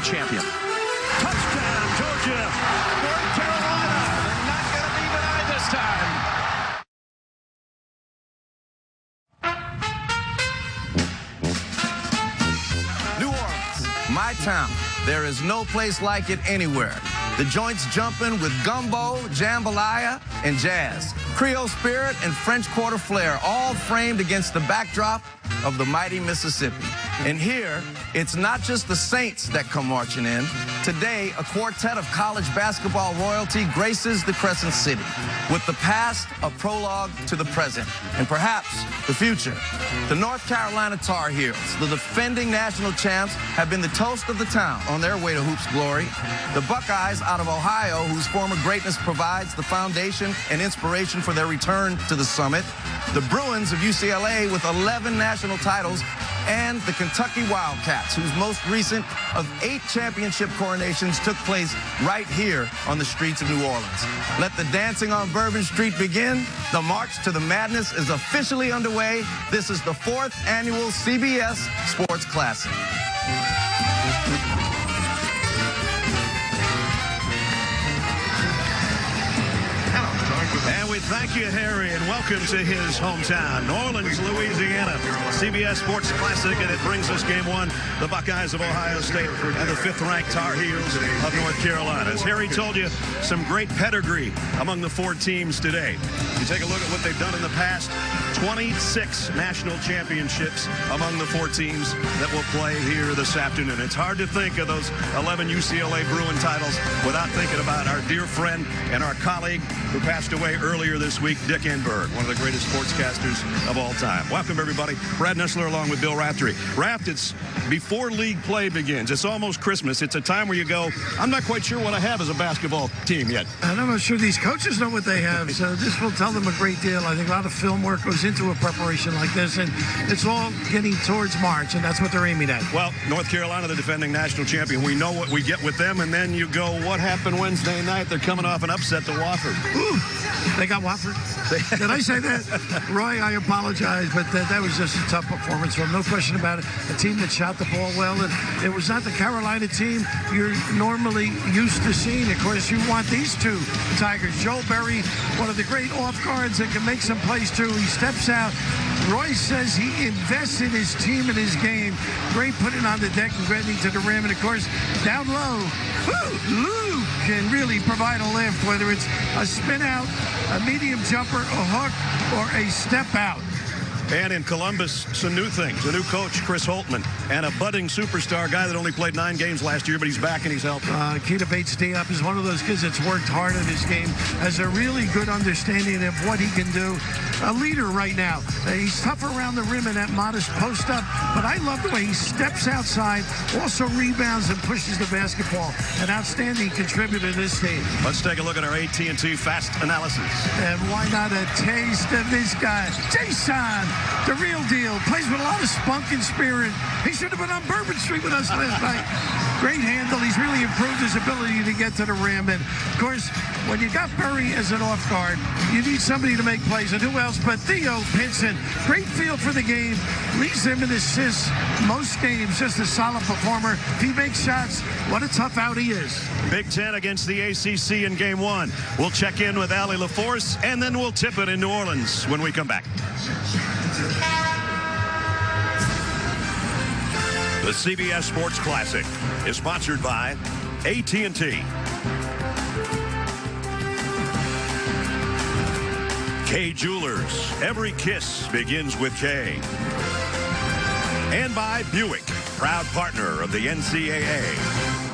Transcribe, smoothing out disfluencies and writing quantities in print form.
champion. Touchdown, Georgia. North Carolina. They're not going to leave it eye this time. New Orleans, my town. There is no place like it anywhere. The joints jumping with gumbo, jambalaya, and jazz. Creole spirit and French Quarter flair, all framed against the backdrop of the mighty Mississippi. And here, it's not just the Saints that come marching in. Today, a quartet of college basketball royalty graces the Crescent City with the past a prologue to the present and perhaps the future. The North Carolina Tar Heels, the defending national champs, have been the toast of the town on their way to hoops glory. The Buckeyes out of Ohio, whose former greatness provides the foundation and inspiration for their return to the summit. The Bruins of UCLA with 11 national titles, and the Kentucky Wildcats, whose most recent of 8 championship coronations took place right here on the streets of New Orleans. Let the dancing on Bourbon Street begin. The March to the Madness is officially underway. This is the 4th annual CBS Sports Classic. And we thank you, Harry, and welcome to his hometown, New Orleans, Louisiana. CBS Sports Classic, and it brings us game 1, the Buckeyes of Ohio State and the 5th-ranked Tar Heels of North Carolina. As Harry told you, some great pedigree among the 4 teams today. You take a look at what they've done in the past, 26 national championships among the 4 teams that will play here this afternoon. It's hard to think of those 11 UCLA Bruin titles without thinking about our dear friend and our colleague who passed away earlier this week, Dick Enberg, one of the greatest sportscasters of all time. Welcome, everybody. Brad Nessler along with Bill Raftery. Raft, it's before league play begins. It's almost Christmas. It's a time where you go, I'm not quite sure what I have as a basketball team yet. And I'm not sure these coaches know what they have, so this will tell them a great deal. I think a lot of film work goes into a preparation like this, and it's all getting towards March, and that's what they're aiming at. Well, North Carolina, the defending national champion, we know what we get with them, and then you go, what happened Wednesday night? They're coming off an upset to Wofford. Ooh, they got Wofford. Did I say that? Roy, I apologize, but that was just a tough performance from, no question about it. A team that shot the ball well, and it was not the Carolina team you're normally used to seeing. Of course, you want these 2 Tigers. Joel Berry, one of the great off guards that can make some plays too. He steps out. Roy says he invests in his team and his game. Great putting on the deck and getting to the rim. And, of course, down low, Lou can really provide a lift, whether it's a spin out, a medium jumper, a hook, or a step out. And in Columbus, some new things. A new coach, Chris Holtman, and a budding superstar, guy that only played 9 games last year, but he's back and he's healthy. Keita Bates-Diop is one of those kids that's worked hard in his game, has a really good understanding of what he can do. A leader right now. He's tough around the rim in that modest post-up, but I love the way he steps outside, also rebounds and pushes the basketball. An outstanding contributor to this team. Let's take a look at our AT&T Fast Analysis. And why not a taste of this guy? Jason, the real deal. Plays with a lot of spunk and spirit. He should have been on Bourbon Street with us last night. Great handle. He's really improved his ability to get to the rim. And, of course, when you got Berry as an off guard, you need somebody to make plays. And who else but Theo Pinson? Great feel for the game. Leads them in assists most games. Just a solid performer. If he makes shots, what a tough out he is. Big Ten against the ACC in Game 1. We'll check in with Allie LaForce, and then we'll tip it in New Orleans when we come back. The CBS Sports Classic is sponsored by AT&T. K Jewelers. Every kiss begins with K. And by Buick, proud partner of the NCAA.